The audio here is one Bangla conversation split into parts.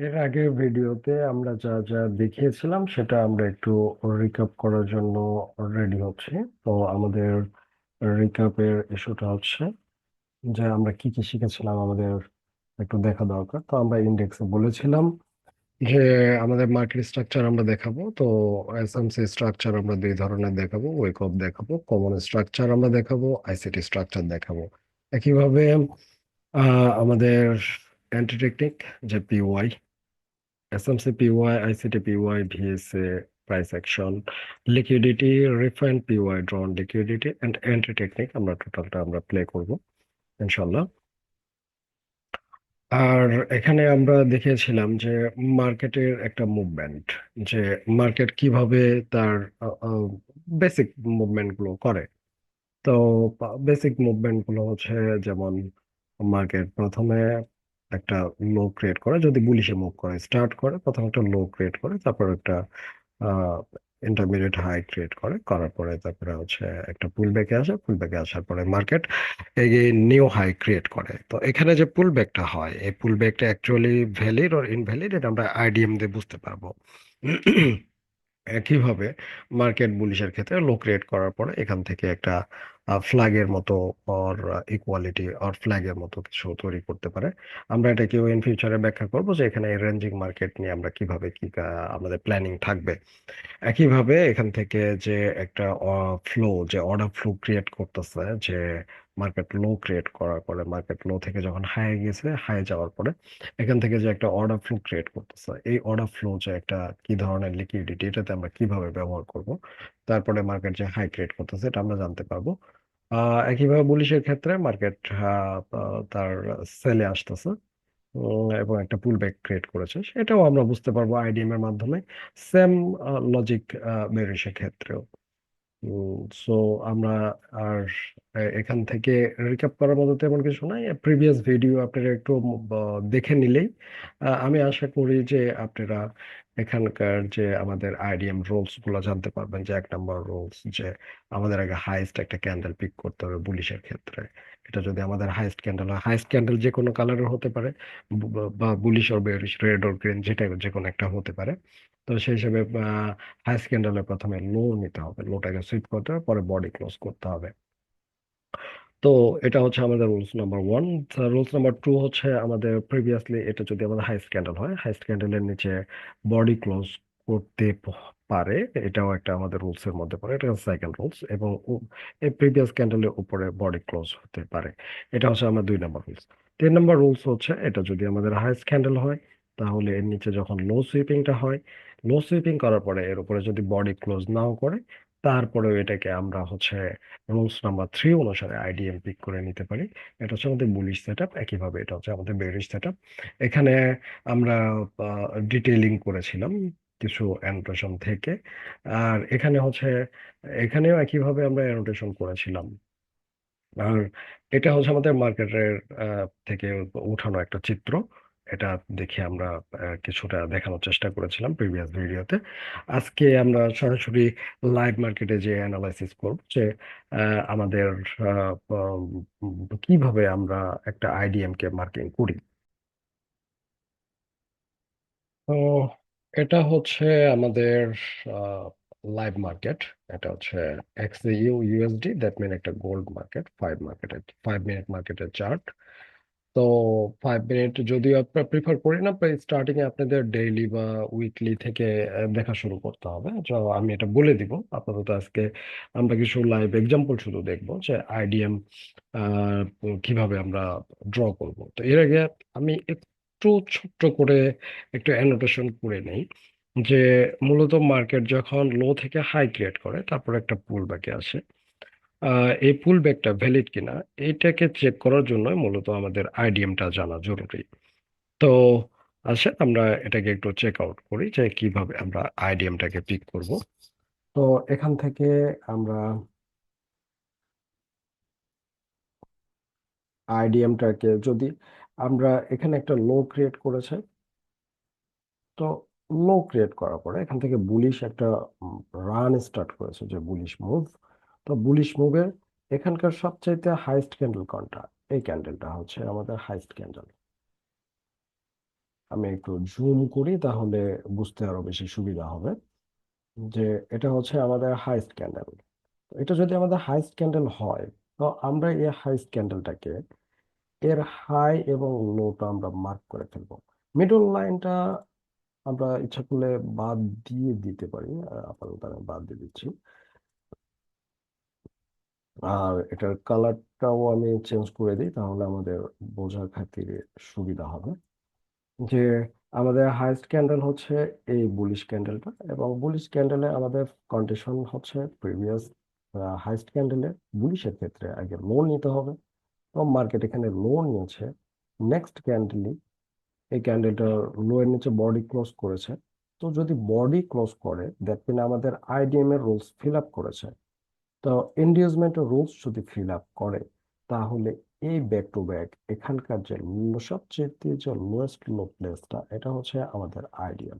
এর আগের ভিডিওতে আমরা যা যা দেখিয়েছিলাম সেটা আমরা একটু রিক্যাপ করার জন্য রেডি হচ্ছি। তো আমাদের রিক্যাপের ইস্যুটা হচ্ছে যে আমরা কি কি শিখেছিলাম আমাদের একটু দেখা দরকার। তো আমরা ইন্ডেক্সে বলেছিলাম যে আমাদের মার্কেট স্ট্রাকচার আমরা দেখাবো। তো এসএমসি স্ট্রাকচার আমরা দুই ধরনের দেখাবো, ওয়েক অফ দেখাবো, কমন স্ট্রাকচার আমরা দেখাবো, আইসিটি স্ট্রাকচার দেখাবো। একইভাবে আমাদের অ্যান্টি টেকনিক যে PY, SMC PY, ICT PY, VSA, price action, liquidity, refined PY, ড্রন liquidity and entry technique আমরা টোটালটা আমরা প্লে করব ইনশাল্লাহ। আর এখানে আমরা দেখিয়েছিলাম যে মার্কেটের একটা মুভমেন্ট, যে মার্কেট কিভাবে তার বেসিক মুভমেন্ট গুলো করে। তো বেসিক মুভমেন্ট গুলো হচ্ছে যেমন মার্কেট প্রথমে একটা লো ক্রিয়েট করে, যদি বুলিশে মুভ করে স্টার্ট করে, প্রথমে একটা লো ক্রিয়েট করে, তারপর একটা ইন্টারমিডিয়েট হাই ক্রিয়েট করে, করার পরে তারপরে হচ্ছে একটা পুল ব্যাকে আসে, পুল ব্যাকে আসার পরে মার্কেট এই নিউ হাই ক্রিয়েট করে। তো এখানে যে পুল ব্যাকটা হয়, এই পুল ব্যাকটা অ্যাকচুয়ালি ভ্যালিড অর ইনভ্যালিড এটা আমরা আইডিএম দিয়ে বুঝতে পারবো। একইভাবে মার্কেট বুলিশের ক্ষেত্রে লো ক্রিয়েট করার পরে এখান থেকে একটা ফ্ল্যাগের মতো অর ইকুয়ালিটি অর ফ্ল্যাগের মতো কিছু তৈরি করতে পারে। আমরা এটাকেও ইন ফিউচারে ব্যাখ্যা করবো যে এখানে রেঞ্জিং মার্কেট নিয়ে আমরা কিভাবে কি আমাদের প্ল্যানিং থাকবে। একইভাবে এখান থেকে যে একটা ফ্লো, যে অর্ডার ফ্লো ক্রিয়েট করতেছে, যে মার্কেট লো ক্রিয়েট করার পরে মার্কেট লো থেকে যখন হাই গেছে, হাই যাওয়ার পরে এখান থেকে যে একটা অর্ডার ফ্লো ক্রিয়েট করতেছে, এই অর্ডার ফ্লো যে একটা কি ধরনের লিকুইডিটি, এটাতে আমরা কিভাবে ব্যবহার করব। তারপরে মার্কেট যে হাই ক্রিয়েট করতেছে এটা আমরা জানতে পারবো। একইভাবে বুলিশের ক্ষেত্রে মার্কেট তার সেলে আসতেছে, এবং একটা পুল ব্যাক ক্রিয়েট করেছে, সেটাও আমরা বুঝতে পারবো আইডিএম এর মাধ্যমে। সেম লজিক বেরিসের ক্ষেত্রেও। সো আমরা আর এখান থেকে রিক্যাপ করার মতো তেমন কিছু নাই। প্রিভিয়াস ভিডিও আপনারা একটু দেখে নিলেই আমি আশা করি যে আপনারা এখানকার যে আমাদের আইডিএম রোলস গুলো জানতে পারবেন। যে এক নম্বর রোলস, যে আমাদের আগে হাইস্ট একটা ক্যান্ডেল পিক করতে হবে বুলিশের ক্ষেত্রে। এটা যদি আমাদের হাইস্ট ক্যান্ডেল হয়, হাইস্ট ক্যান্ডেল যে কোনো কালারের হতে পারে, বা bullish or bearish, red or green, যেটা যে কোনো একটা হতে পারে। তো সেই হিসেবে হাইস্ট ক্যান্ডেলের প্রথমে লো নিতে হবে, লোটাকে সুইপ করতে হবে, পরে বডি ক্লোজ করতে হবে। তো এটা হচ্ছে আমাদের rules number one. Rules number two হচ্ছে আমাদের প্রিভিয়াসলি এটা যদি আমাদের হাইস্ট ক্যান্ডেল হয়, হাইস্ট ক্যান্ডেলের নিচে বডি ক্লোজ করতে পারে, এটাও একটা আমাদের রুলস এর মধ্যে পড়ে, এটা সেকেন্ড রুলস। এবং এই প্রিভিয়াস ক্যান্ডেলের উপরে বডি ক্লোজ হতে পারে, এটা হচ্ছে আমার দুই নম্বর রুলস। তিন নম্বর রুলস হচ্ছে এটা যদি আমাদের হাইস্ট ক্যান্ডেল হয়, তাহলে এর নিচে যখন লো সুইপিংটা হয়, লো সুইপিং করার পরে এর উপরে যদি বডি ক্লোজ নাও করে, তারপরেও এটাকে আমরা হচ্ছে রুলস নাম্বার থ্রি অনুসারে আইডিএম পিক করে নিতে পারি। এটা হচ্ছে আমাদের বুলিশ সেট আপ। একইভাবে এটা হচ্ছে আমাদের বেরিশ সেট আপ। এখানে আমরা ডিটেইলিং করেছিলাম কিছু অ্যানোটেশন থেকে। আর এখানে হচ্ছে এখানেও একইভাবে আমরা অ্যানোটেশন করেছিলাম। আর এটা হচ্ছে আমাদের মার্কেটের থেকে উঠানো একটা চিত্র। এটা দেখে আমরা কিছুটা দেখানোর চেষ্টা করেছিলাম প্রিভিয়াস ভিডিওতে। আজকে আমরা সরাসরি লাইভ মার্কেটে যে অ্যানালাইসিস করব, যে আমাদের কিভাবে আমরা একটা আইডিএম কে মার্কিং করি। তো এটা হচ্ছে আমাদের লাইভ মার্কেট। এটা হচ্ছে এক্সইউ ইউএসডি, দ্যাট মিন একটা গোল্ড মার্কেট, 5 মার্কেটের 5 মিনিট মার্কেটের চার্ট। তো 5 মিনিট যদিও আপনারা প্রিফার করি না, স্টার্টিং এ আপনাদের ডেইলি বা উইকলি থেকে দেখা শুরু করতে হবে। তো আমি এটা বলে দিব আপাতত। আজকে আমরা কিছু লাইভ এক্সাম্পল শুধু দেখবো যে আইডিএম কিভাবে আমরা ড্র করব। তো এর আগে আমি একটু ছোট্ট করে একটু অ্যানোটেশন করে নেই, যে মূলত মার্কেট যখন লো থেকে হাই ক্রিয়েট করে, তারপর একটা পুল ব্যাকে আসে, এই পুল ব্যাকটা ভ্যালিড কিনা এইটাকে চেক করার জন্য মূলত আমাদের আইডিএমটা জানা জরুরি। তো আচ্ছা, আমরা এটাকে একটু চেক আউট করি যে কিভাবে আমরা আইডিএমটাকে পিক করব। তো এখান থেকে আমরা আইডিএমটাকে যদি আমরা এখানে একটা লো ক্রিয়েট করেছে, তো লো ক্রিয়েট করার পরে এখান থেকে বুলিশ একটা রান স্টার্ট করেছে, যে বুলিশ মুভ। তো বুলিশ মুভের এখানকার সবচাইতে হাইস্ট ক্যান্ডেল কোনটা? এই ক্যান্ডেলটা হচ্ছে আমাদের হাইস্ট ক্যান্ডেল। আমি একটু জুম করি, তাহলে বুঝতে আরো বেশি সুবিধা হবে। যে এটা হচ্ছে আমাদের হাইস্ট ক্যান্ডেল। এটা যদি আমাদের হাইস্ট ক্যান্ডেল হয়, তো আমরা এই হাইস্ট ক্যান্ডেলটাকে, এর হাই এবং লোটা আমরা মার্ক করে ফেলবো। মিডল লাইনটা আমরা ইচ্ছা করলে বাদ দিয়ে দিতে পারি, আপাতত আমি বাদ দিয়ে দিচ্ছি। আর এটার কালারটাও আমি চেঞ্জ করে দিই, তাহলে আমাদের বোঝার খাতিরে সুবিধা হবে। যে আমাদের হাইস্ট ক্যান্ডেল হচ্ছে এই বুলিশ ক্যান্ডেলটা, এবং বুলিশ ক্যান্ডেলে আমাদের কন্ডিশন হচ্ছে প্রিভিয়াস হাইস্ট ক্যান্ডেলে বুলিশের ক্ষেত্রে আগে লো নিতে হবে, এবং মার্কেট এখানে লো নিয়েছে। নেক্সট ক্যান্ডেলই এই ক্যান্ডেলটার লো এর নিচে বডি ক্লোজ করেছে। তো যদি বডি ক্লোজ করে, দ্যাট মিন আমাদের আইডিএম এর রুলস ফিল আপ করেছে। তো ইন্ডিউসমেন্টের রুলস যদি ফিল আপ করে, তাহলে এই ব্যাক টু ব্যাক এখানকার যে সবচেয়ে যে লোয়েস্ট লো প্লেসটা, এটা হচ্ছে আমাদের আইডিএম।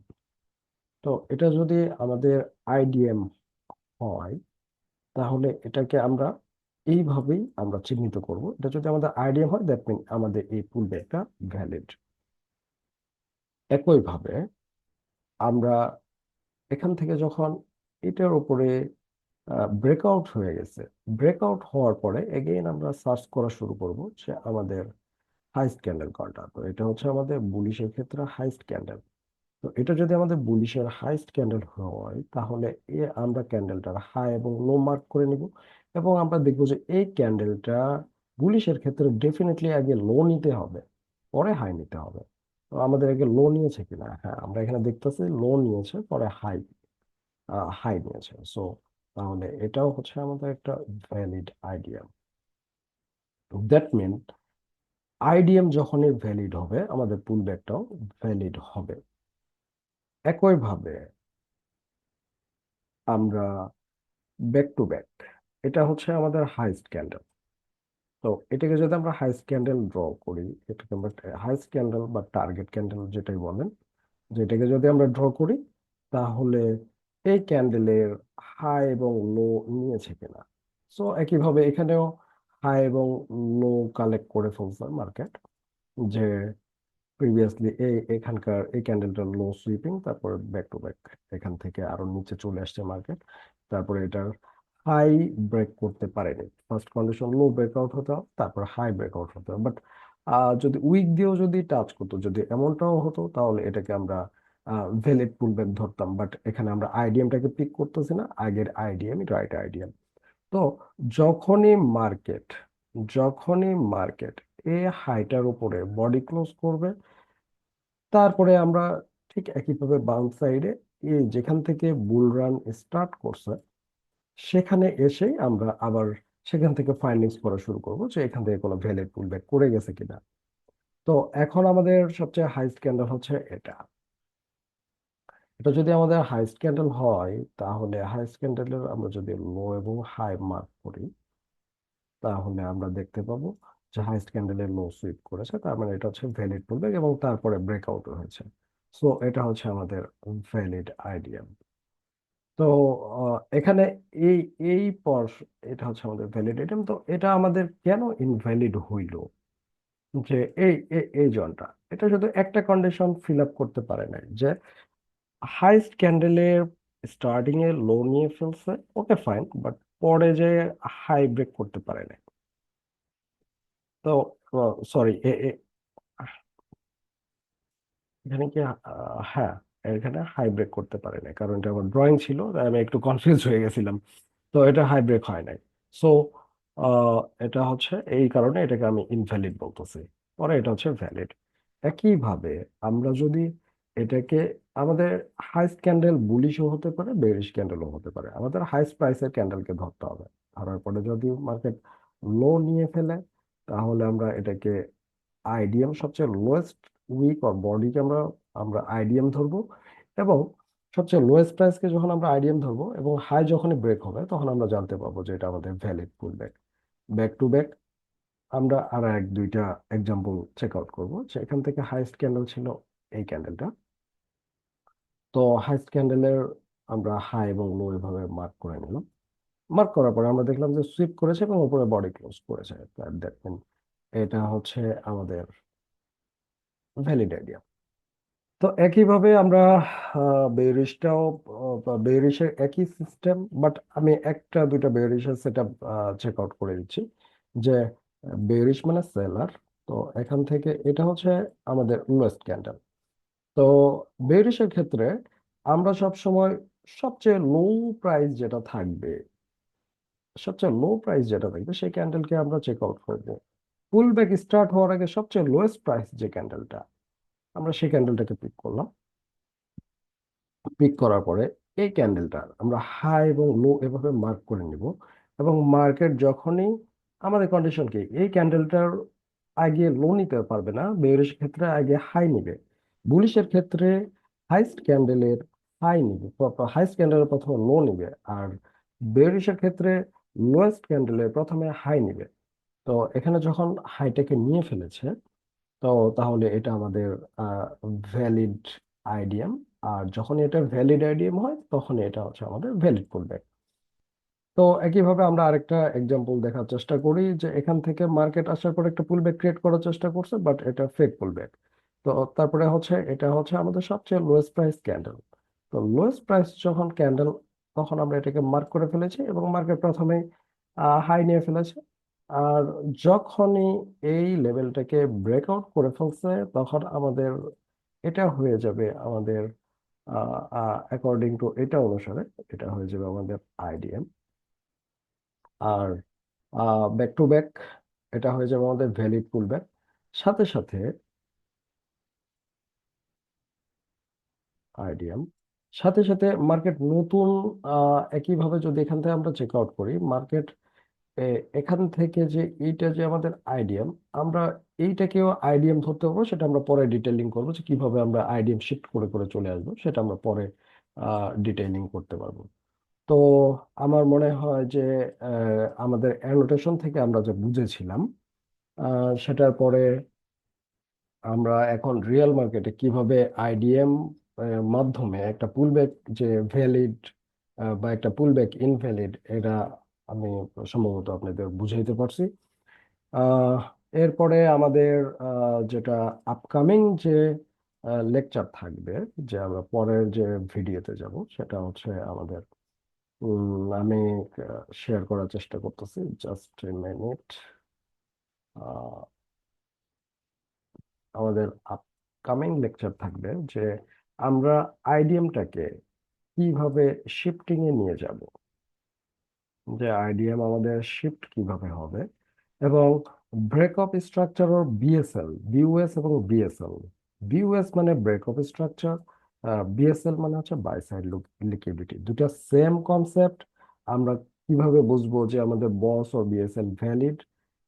তো এটা যদি আমাদের আইডিএম হয়, তাহলে এটাকে আমরা এইভাবেই আমরা চিহ্নিত করব। এটা যদি আমাদের আইডিএম হয়, দ্যাট মিন আমাদের এই পুল ব্যাকটা ভ্যালিড। একইভাবে আমরা এখান থেকে যখন এটার উপরে ব্রেকআউট হয়ে গেছে, ব্রেকআউট হওয়ার পরে এগেইন আমরা সার্চ করা শুরু করব যে আমাদের হাইস্ট ক্যান্ডেল কোনটা। তো এটা হচ্ছে আমাদের বুলিশের ক্ষেত্রে হাইস্ট ক্যান্ডেল। তো এটা যদি আমাদের বুলিশের হাইস্ট ক্যান্ডেল হয়, তাহলে আমরা ক্যান্ডেলটার হাই এবং লো মার্ক করে নিব, এবং আমরা দেখবো যে এই ক্যান্ডেলটা বুলিশের ক্ষেত্রে ডেফিনেটলি আগে লো নিতে হবে, পরে হাই নিতে হবে। তো আমাদের আগে লো নিয়েছে কিনা, হ্যাঁ আমরা এখানে দেখতেছি লো নিয়েছে, পরে হাই হাই নিয়েছে। সো তাহলে এটাও হচ্ছে আমাদের একটা valid idea. That mean IDM যখনই ভ্যালিড হবে, আমাদের পুল ব্যাকটাও ভ্যালিড হবে। একইভাবে আমরা ব্যাক টু ব্যাক, এটা হচ্ছে আমাদের হাইস্ট ক্যান্ডেল। তো এটাকে যদি আমরা হাইস্ট ক্যান্ডেল ড্র করি, এটাকে আমরা হাইস্ট ক্যান্ডেল বা টার্গেট ক্যান্ডেল যেটাই বলেন, যেটাকে যদি আমরা ড্র করি, তাহলে এই ক্যান্ডেলের হাই এবং লো নিয়েছে কিনা। সো একইভাবে এখানেও হাই এবং লো কালেক্ট করে ফেলছে মার্কেট। যে প্রিভিয়াসলি এখানকার এই ক্যান্ডেলটা লো সুইপিং, তারপরে ব্যাক টু ব্যাক এখান থেকে আরো নিচে চলে আসছে মার্কেট। তারপরে এটার হাই ব্রেক করতে পারেনি, ফার্স্ট কন্ডিশন লো ব্রেকআউট হতো, তারপর হাই ব্রেকআউট হতো। বাট যদি উইক দিয়েও যদি টাচ করতো, যদি এমনটাও হতো, তাহলে এটাকে আমরা ভ্যালিড পুলব্যাক ধরতাম। বাট এখানে আমরা আইডিএমটাকে পিক করতেছি না, আগের আইডিএম রাইট আইডিএম। তো যখনই মার্কেট যখনই মার্কেট এই হাইটার উপরে বডি ক্লোজ করবে, তারপরে আমরা ঠিক একইভাবে বাম সাইডে এই যেখান থেকে বুল রান স্টার্ট করছে, সেখানে এসেই আমরা আবার সেখান থেকে ফাইন্ডিংস করা শুরু করব যে এখান থেকে কোনো ভ্যালিড পুলব্যাক করে গেছে কিনা। তো এখন আমাদের সবচেয়ে হাইস্ট ক্যান্ডেল হচ্ছে এটা। এটা যদি আমাদের হাইস্ট ক্যান্ডেল হয়, তাহলে হাইস্ট ক্যান্ডেলের আমরা যদি লো এবং হাই মার্ক করি, তাহলে আমরা দেখতে পাবো যে হাইস্ট ক্যান্ডেলে লো সুইপ করেছে, তার মানে এটা হচ্ছে ভ্যালিড পুলব্যাক, এবং তারপরে ব্রেকআউট হয়েছে। সো এটা হচ্ছে আমাদের ভ্যালিড আইডিয়া। তো এখানে এই এই পর এটা হচ্ছে আমাদের ভ্যালিড আইটেম। তো এটা আমাদের কেন ইনভ্যালিড হইল, যে এই জনটা, এটা শুধু একটা কন্ডিশন ফিল আপ করতে পারে নাই, যে হাইস্ট ক্যান্ডেলের স্টার্টিং এ লো নিয়ে ফেলছে, ওকে ফাইন, বাট পরে যে হাই ব্রেক করতে পারে নাই। তো সরি, এখানে কি হ্যাঁ, এখানে হাই ব্রেক করতে পারে নাই, কারণ এটা আমার ড্রয়িং ছিল, তাই আমি একটু কনফিউজ হয়ে গেছিলাম। তো এটা হাই ব্রেক হয় নাই। সো এটা হচ্ছে এই কারণে এটাকে আমি ইনভ্যালিড বলতেছি। পরে এটা হচ্ছে ভ্যালিড। একইভাবে আমরা যদি এটাকে, আমাদের হাইস্ট ক্যান্ডেল বুলিশও হতে পারে, বেরিশ ক্যান্ডেলও হতে পারে, আমাদের হাইস্ট প্রাইসের ক্যান্ডেলকে ধরতে হবে। ধরার পরে যদি মার্কেট লো নিয়ে ফেলে, তাহলে আমরা এটাকে আইডিএম সবচেয়ে লোয়েস্ট উইক অর বডিকে আমরা আমরা আইডিএম ধরবো, এবং সবচেয়ে লোয়েস্ট প্রাইসকে যখন আমরা আইডিএম ধরবো এবং হাই যখনই ব্রেক হবে, তখন আমরা জানতে পারবো যে এটা আমাদের valid pool back. Back to back আমরা আর এক দুইটা এক্সাম্পল চেক আউট করবো, যে এখান থেকে হাইস্ট ক্যান্ডেল ছিল এই ক্যান্ডেলটা। তো হাইস্ট ক্যান্ডেলের আমরা হাই এবং লো এভাবে মার্ক করে নিলাম। মার্ক করার পরে আমরা দেখলাম যে সুইপ করেছে এবং উপরে বডি ক্লোজ করেছে। দ্যাট মিন এটা হচ্ছে আমাদের ভ্যালিড আইডিয়া। তো একইভাবে আমরা বেরিশটাও বেরিশের একই সিস্টেম, বাট আমি একটা দুইটা বেরিশের সেট আপ চেক আউট করে দিচ্ছি। যে বেরিশ মানে সেলার, তো এখান থেকে এটা হচ্ছে আমাদের লোয়েস্ট ক্যান্ডেল। তো বেরিশের ক্ষেত্রে আমরা সব সময় সবচেয়ে লো প্রাইস যেটা থাকবে, সবচেয়ে লো প্রাইস যেটা থাকবে সেই ক্যান্ডেলকে আমরা চেক আউট করবো। পুল ব্যাক স্টার্ট হওয়ার আগে সবচেয়ে লোয়েস্ট প্রাইস যে ক্যান্ডেলটা, আমরা সেই ক্যান্ডেলটাকে পিক করলাম। পিক করার পরে এই ক্যান্ডেলটা আমরা হাই এবং লো এভাবে মার্ক করে নিব। এবং মার্কেট যখনই, আমাদের কন্ডিশন কি, এই ক্যান্ডেলটার আগে লো নিতে পারবে না, বেয়ারিশ ক্ষেত্রে আগে হাই নিবে, বুলিশের ক্ষেত্রে হাইস্ট ক্যান্ডেলের হাই নিবে, হাইস্ট ক্যান্ডেলের প্রথমে লো নিবে, আর বেয়ারিশের ক্ষেত্রে লোয়েস্ট ক্যান্ডেলের প্রথমে হাই নিবে। তো এখানে যখন হাইটাকে নিয়ে ফেলেছে, তো তাহলে এটা আমাদের ভ্যালিড আইডিএম। আর যখন এটা ভ্যালিড আইডিএম হয় তখন এটা হচ্ছে আমাদের ভ্যালিড পুলব্যাক। তো একইভাবে আমরা আরেকটা এক্সাম্পল দেখার চেষ্টা করি, যে এখান থেকে মার্কেট আসার পর একটা পুলব্যাক ক্রিয়েট করার চেষ্টা করছে, বাট এটা ফেক পুলব্যাক। তো তারপরে হচ্ছে এটা হচ্ছে আমাদের সবচেয়ে লোয়েস্ট প্রাইস ক্যান্ডেল। তো লোয়েস্ট প্রাইস যখন ক্যান্ডেল, তখন আমরা এটাকে মার্ক করে ফেলেছি এবং মার্কেট প্রথমেই হাই নিয়ে ফেলেছে। আর যখনই এই লেভেলটাকে ব্রেকআউট করে ফেলছে, তখন আমাদের এটা হয়ে যাবে আমাদের, অ্যাকর্ডিং টু এটা অনুসারে এটা হয়ে যাবে আমাদের আইডিএম। আর ব্যাক টু ব্যাক এটা হয়ে যাবে আমাদের ভ্যালিড পুলব্যাক। সাথে সাথে আইডিএম, সাথে সাথে মার্কেট নতুন, একইভাবে যদি এখান থেকে আমরা চেক আউট করি মার্কেট, এখান থেকে যে এইটা যে আমাদের আইডিএম, আমরা এইটাকেও আইডিএম ধরতে পারবো। সেটা আমরা পরে ডিটেইলিং করবো, যে কিভাবে আমরা আইডিএম শিফট করে করে চলে আসবো, সেটা আমরা পরে ডিটেইলিং করতে পারবো। তো আমার মনে হয় যে আমাদের অ্যানোটেশন থেকে আমরা যে বুঝেছিলাম, সেটার পরে আমরা এখন রিয়েল মার্কেটে কিভাবে আইডিএম মাধ্যমে একটা পুলব্যাক যে ভ্যালিড বা একটা পুলব্যাক ইনভ্যালিড, এটা আমি সম্ভবত আপনাদের বুঝাইতে পারছি। আহ, এরপরে আমাদের যেটা আপকামিং যে লেকচার থাকবে, যে আমরা পরের যে ভিডিওতে যাব, সেটা হচ্ছে আমাদের, আমি শেয়ার করার চেষ্টা করতেছি, জাস্ট এ মিনিট। আমাদের আপকামিং লেকচার থাকবে যে আমরা আইডিএমটাকে কিভাবে শিফটিং এ নিয়ে যাব, যে আইডিএম আমাদের শিফট কিভাবে হবে, এবং ব্রেকআপ স্ট্রাকচার ও বিএসএল, বিইউএস এবং বিএসএল। বিইউএস মানে ব্রেকআপ স্ট্রাকচার, বিএসএল মানে হচ্ছে বাই সাইড লিকুইডিটি, দুটা সেম কনসেপ্ট। আমরা কিভাবে বুঝবো যে আমাদের বস ও বিএসএল ভ্যালিড,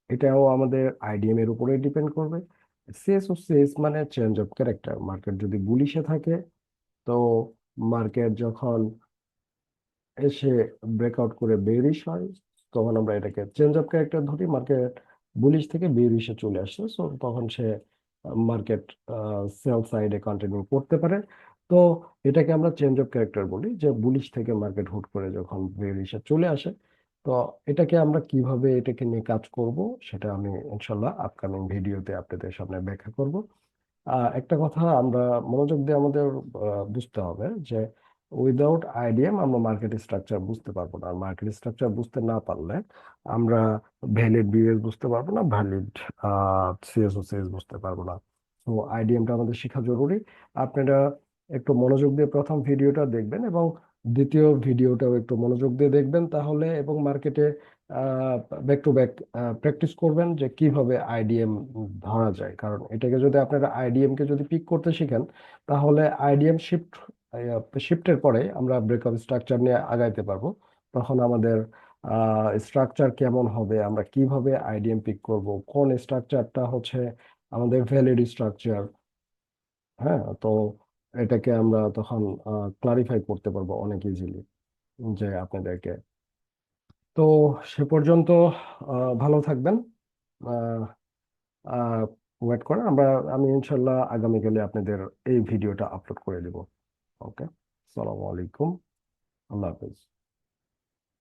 এটাও আমাদের আইডিএম এর উপরে ডিপেন্ড করবে। সেস ও সেস মানে চেঞ্জ অফ ক্যারেক্টার, মার্কেট যদি বুলিশে থাকে, তো মার্কেট যখন এসে ব্রেকআউট করে বেরিশ হয়, তখন আমরা এটাকে চেঞ্জ অফ ক্যারেক্টার ধরি। মার্কেট বুলিশ থেকে বেরিশে চলে আসছে, সো তখন সে মার্কেট সেল সাইডে কন্টিনিউ করতে পারে। তো এটাকে আমরা চেঞ্জ অফ ক্যারেক্টার বলি, যে বুলিশ থেকে মার্কেট হুট করে যখন বেরিশে চলে আসে। তো এটাকে আমরা কিভাবে এটাকে নিয়ে কাজ করব, সেটা আমি ইনশাল্লাহ আপকামিং ভিডিওতে আপনাদের সামনে ব্যাখ্যা করব। একটা কথা আমরা মনোযোগ দিয়ে আমাদের বুঝতে হবে, যে উইদাউট আইডিএম আমরা মার্কেট স্ট্রাকচার বুঝতে পারবো না। আর মার্কেট স্ট্রাকচার বুঝতে না পারলে আমরা ভ্যালিড বিএস বুঝতে পারবো না, ভ্যালিড সিএস ও সিএস বুঝতে পারবো না। তো আইডিএমটা আমাদের শেখা জরুরি। আপনারা একটু মনোযোগ দিয়ে প্রথম ভিডিওটা দেখবেন এবং দ্বিতীয় ভিডিওটাও একটু মনোযোগ দিয়ে দেখবেন তাহলে, এবং মার্কেটে ব্যাক টু ব্যাক প্র্যাকটিস করবেন যে কিভাবে আইডিএম ধরা যায়। কারণ এটাকে যদি আপনারা আইডিএম কে যদি পিক করতে শিখেন, তাহলে আইডিএম শিফটের পরে আমরা ব্রেকআপ স্ট্রাকচার নিয়ে আগাইতে পারবো। তখন আমাদের স্ট্রাকচার কেমন হবে, আমরা কিভাবে আইডিএম পিক করব, কোন স্ট্রাকচারটা হচ্ছে আমাদের ভ্যালিড স্ট্রাকচার, হ্যাঁ, তো এটাকে আমরা তখন ক্লারিফাই করতে পারবো অনেক ইজিলি, যে আপনাদেরকে। তো সে পর্যন্ত ভালো থাকবেন। ওয়েট করেন, আমি ইনশাল্লাহ আগামীকালে আপনাদের এই ভিডিওটা আপলোড করে দেব। ওকে, আসসালামু আলাইকুম, আল্লাহ হাফেজ।